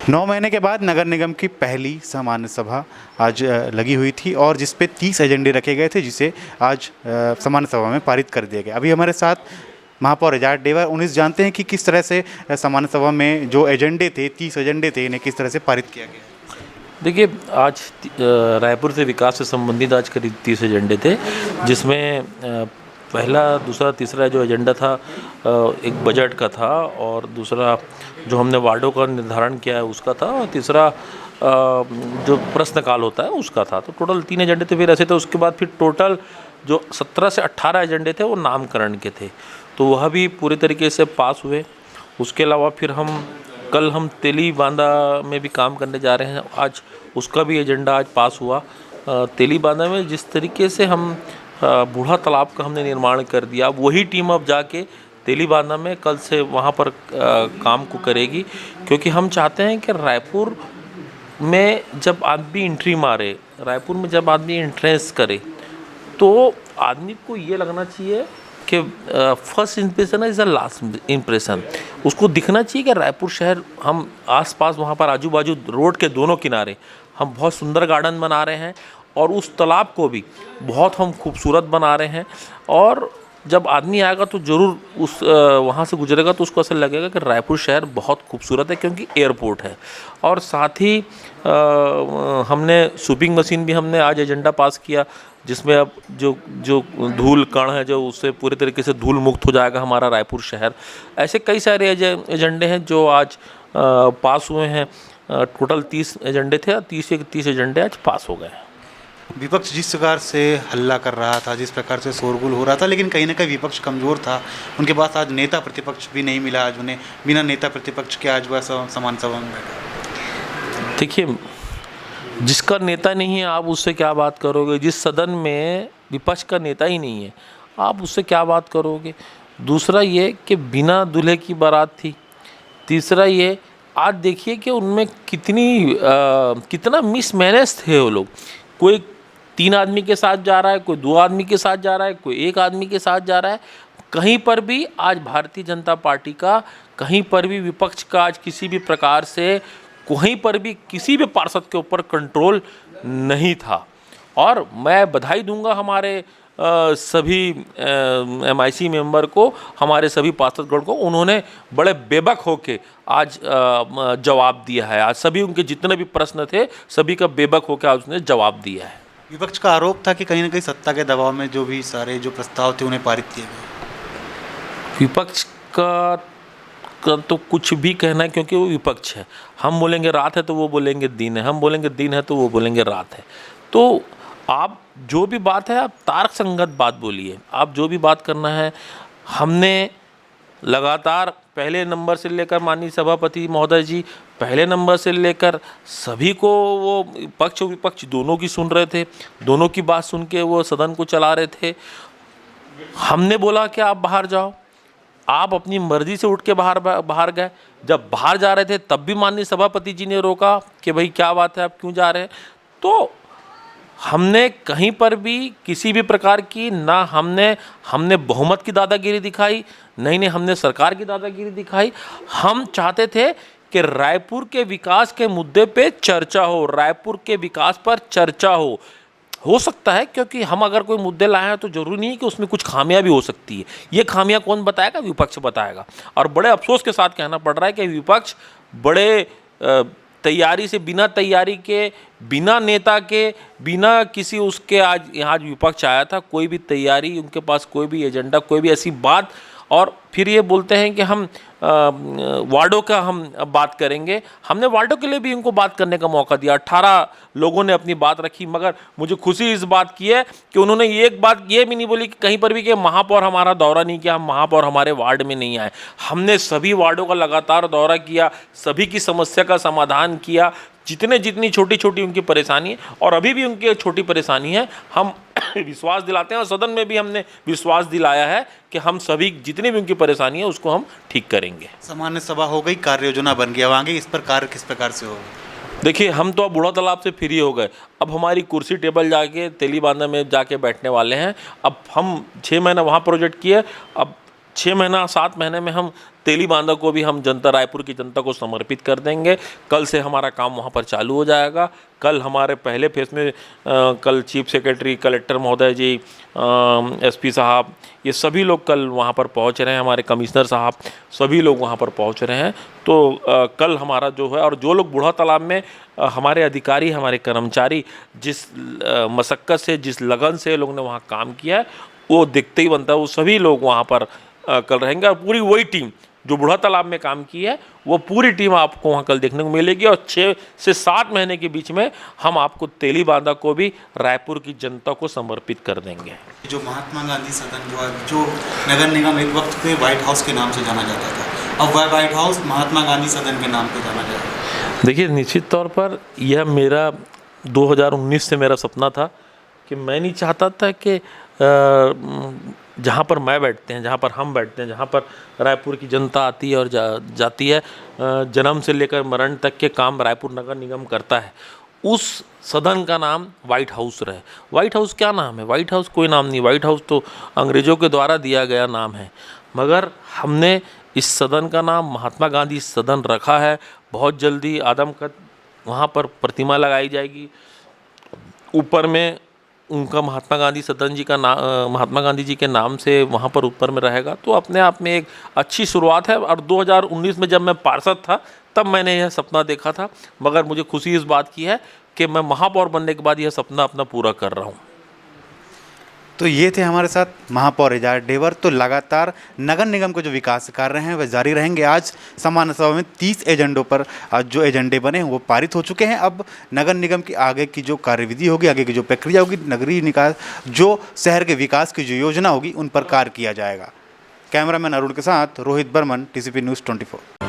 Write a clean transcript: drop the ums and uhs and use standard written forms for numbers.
9 महीने के बाद नगर निगम की पहली सामान्य सभा आज लगी हुई थी और जिस पे 30 एजेंडे रखे गए थे, जिसे आज सामान्य सभा में पारित कर दिया गया। अभी हमारे साथ महापौर एजाज डेवा 19 जानते हैं कि किस तरह से सामान्य सभा में जो एजेंडे थे, 30 एजेंडे थे, इन्हें किस तरह से पारित किया गया। देखिए, आज रायपुर से विकास से संबंधित आज करीब 30 एजेंडे थे, जिसमें पहला, दूसरा, तीसरा जो एजेंडा था एक बजट का था, और दूसरा जो हमने वार्डों का निर्धारण किया है उसका था, और तीसरा जो प्रश्नकाल होता है उसका था। तो टोटल 3 एजेंडे थे। फिर ऐसे तो उसके बाद फिर टोटल जो 17 से 18 एजेंडे थे वो नामकरण के थे, तो वह भी पूरे तरीके से पास हुए। उसके अलावा फिर कल हम तेली बांधा में भी काम करने जा रहे हैं, आज उसका भी एजेंडा आज पास हुआ। तेली बांधा में जिस तरीके से हम बूढ़ा तालाब का हमने निर्माण कर दिया, वही टीम अब जाके तेली बांधा में कल से वहाँ पर काम को करेगी, क्योंकि हम चाहते हैं कि रायपुर में जब आदमी एंट्री मारे, रायपुर में जब आदमी एंट्रेंस करे, तो आदमी को ये लगना चाहिए कि first impression is the last impression. उसको दिखना चाहिए कि रायपुर शहर, हम आसपास वहाँ पर आजू बाजू रोड के दोनों किनारे हम बहुत सुंदर गार्डन बना रहे हैं, और उस तालाब को भी बहुत हम खूबसूरत बना रहे हैं। और जब आदमी आएगा तो ज़रूर उस वहाँ से गुजरेगा तो उसको ऐसा लगेगा कि रायपुर शहर बहुत खूबसूरत है, क्योंकि एयरपोर्ट है। और साथ ही हमने स्वीपिंग मशीन भी हमने आज एजेंडा पास किया, जिसमें अब जो धूल कण है, जो उससे पूरे तरीके से धूल मुक्त हो जाएगा हमारा रायपुर शहर। ऐसे कई सारे एजेंडे हैं जो आज पास हुए हैं। टोटल 30 एजेंडे थे, 30 के 30 एजेंडे आज पास हो गए। विपक्ष जिस प्रकार से हल्ला कर रहा था, जिस प्रकार से शोरगुल हो रहा था, लेकिन कहीं ना कहीं विपक्ष कमज़ोर था। उनके पास आज नेता प्रतिपक्ष भी नहीं मिला। आज उन्हें बिना नेता प्रतिपक्ष के आज वह समान सभा में बैठा। देखिए, जिसका नेता नहीं है आप उससे क्या बात करोगे। जिस सदन में विपक्ष का नेता ही नहीं है, आप उससे क्या बात करोगे। दूसरा ये कि बिना दूल्हे की बारात थी। तीसरा ये, आज देखिए कि उनमें कितना मिसमैनेज थे वो लोग। कोई 3 आदमी के साथ जा रहा है, कोई 2 आदमी के साथ जा रहा है, कोई 1 आदमी के साथ जा रहा है। कहीं पर भी आज भारतीय जनता पार्टी का, कहीं पर भी विपक्ष का आज किसी भी प्रकार से, कहीं पर भी किसी भी पार्षद के ऊपर कंट्रोल नहीं था। और मैं बधाई दूंगा हमारे सभी MIC मेंबर को, हमारे सभी पार्षदगण को। उन्होंने बड़े बेबाक होके आज जवाब दिया है। आज सभी उनके जितने भी प्रश्न थे, सभी का बेबाक होकर आज उसने जवाब दिया है। विपक्ष का आरोप था कि कहीं ना कहीं सत्ता के दबाव में जो भी सारे जो प्रस्ताव थे उन्हें पारित किए गए। विपक्ष का तो कुछ भी कहना है, क्योंकि वो विपक्ष है। हम बोलेंगे रात है तो वो बोलेंगे दिन है, हम बोलेंगे दिन है तो वो बोलेंगे रात है। तो आप जो भी बात है, आप तर्क संगत बात बोलिए। आप जो भी बात करना है, हमने लगातार पहले नंबर से लेकर, माननीय सभापति महोदय जी पहले नंबर से लेकर सभी को, वो पक्ष और विपक्ष दोनों की सुन रहे थे, दोनों की बात सुन के वो सदन को चला रहे थे। हमने बोला कि आप बाहर जाओ, आप अपनी मर्जी से उठ के बाहर गए। जब बाहर जा रहे थे तब भी माननीय सभापति जी ने रोका कि भाई क्या बात है, आप क्यों जा रहे हैं। तो हमने कहीं पर भी किसी भी प्रकार की ना हमने बहुमत की दादागिरी दिखाई, नहीं हमने सरकार की दादागिरी दिखाई। हम चाहते थे कि रायपुर के विकास के मुद्दे पे चर्चा हो, रायपुर के विकास पर चर्चा हो सकता है, क्योंकि हम अगर कोई मुद्दे लाए हैं तो जरूरी नहीं है कि उसमें कुछ खामियां भी हो सकती है। ये खामियां कौन बताएगा? विपक्ष बताएगा। और बड़े अफसोस के साथ कहना पड़ रहा है कि विपक्ष बड़े तैयारी से, बिना तैयारी के, बिना नेता के, बिना किसी उसके आज यहाँ विपक्ष आया था। कोई भी तैयारी उनके पास, कोई भी एजेंडा, कोई भी ऐसी बात। और फिर ये बोलते हैं कि हम वार्डों का हम बात करेंगे। हमने वार्डों के लिए भी इनको बात करने का मौका दिया। 18 लोगों ने अपनी बात रखी, मगर मुझे खुशी इस बात की है कि उन्होंने एक बात ये भी नहीं बोली कि कहीं पर भी कि महापौर हमारा दौरा नहीं किया, हम महापौर हमारे वार्ड में नहीं आए। हमने सभी वार्डों का लगातार दौरा किया, सभी की समस्या का समाधान किया, जितनी छोटी छोटी उनकी परेशानी है, और अभी भी उनकी छोटी परेशानी है। हम विश्वास दिलाते हैं, और सदन में भी हमने विश्वास दिलाया है कि हम सभी जितनी भी उनकी परेशानी है उसको हम ठीक करेंगे। सामान्य सभा हो गई, कार्य योजना बन गया, आगे इस पर कार्य किस प्रकार से होगा? देखिए, हम तो अब बूढ़ा तालाब से फ्री हो गए। अब हमारी कुर्सी टेबल जाके तेली बांधा में जाके बैठने वाले हैं। अब हम 6 महीना वहाँ प्रोजेक्ट किए, अब 6 महीना 7 महीने में हम तेली बांधा को भी हम जनता, रायपुर की जनता को समर्पित कर देंगे। कल से हमारा काम वहाँ पर चालू हो जाएगा। कल हमारे पहले फेज में कल चीफ सेक्रेटरी, कलेक्टर महोदय जी, एसपी साहब, ये सभी लोग कल वहाँ पर पहुँच रहे हैं। हमारे कमिश्नर साहब सभी लोग वहाँ पर पहुँच रहे हैं। तो कल हमारा जो है, और जो लोग बूढ़ा तालाब में हमारे अधिकारी, हमारे कर्मचारी जिस मशक्क़त से, जिस लगन से लोग ने वहाँ काम किया है, वो दिखते ही बनता है। वो सभी लोग वहाँ पर कल रहेंगे और पूरी वही टीम जो बूढ़ा तालाब में काम की है, वो पूरी टीम आपको वहाँ कल देखने को मिलेगी। और 6 से 7 महीने के बीच में हम आपको तेली बांधा को भी रायपुर की जनता को समर्पित कर देंगे। जो महात्मा गांधी सदन जो नगर निगम एक वक्त पे व्हाइट हाउस के नाम से जाना जाता था, अब वह व्हाइट हाउस महात्मा गांधी सदन के नाम पे जाना जाएगा। देखिए, निश्चित तौर पर यह मेरा 2019 से मेरा सपना था कि मैं नहीं चाहता था कि जहाँ पर मैं बैठते हैं, जहाँ पर हम बैठते हैं, जहाँ पर रायपुर की जनता आती है और जाती है, जन्म से लेकर मरण तक के काम रायपुर नगर निगम करता है, उस सदन का नाम व्हाइट हाउस रहे। व्हाइट हाउस क्या नाम है? व्हाइट हाउस कोई नाम नहीं। व्हाइट हाउस तो अंग्रेज़ों के द्वारा दिया गया नाम है, मगर हमने इस सदन का नाम महात्मा गांधी सदन रखा है। बहुत जल्दी आदमकद वहाँ पर प्रतिमा लगाई जाएगी, ऊपर में उनका महात्मा गांधी सदन जी का नाम, महात्मा गांधी जी के नाम से वहाँ पर ऊपर में रहेगा। तो अपने आप में एक अच्छी शुरुआत है। और 2019 में जब मैं पार्षद था तब मैंने यह सपना देखा था, मगर मुझे खुशी इस बात की है कि मैं महापौर बनने के बाद यह सपना अपना पूरा कर रहा हूँ। तो ये थे हमारे साथ महापौर एजाज डेवर। तो लगातार नगर निगम के जो विकास कार्य हैं वह जारी रहेंगे। आज सामान्य सभा में 30 एजेंडों पर आज जो एजेंडे बने हैं वो पारित हो चुके हैं। अब नगर निगम की आगे की जो कार्यविधि होगी, आगे की जो प्रक्रिया होगी, नगरीय निकाय जो शहर के विकास की जो योजना होगी, उन पर कार्य किया जाएगा। कैमरामैन अरुण के साथ रोहित बर्मन, TCP न्यूज़ 24।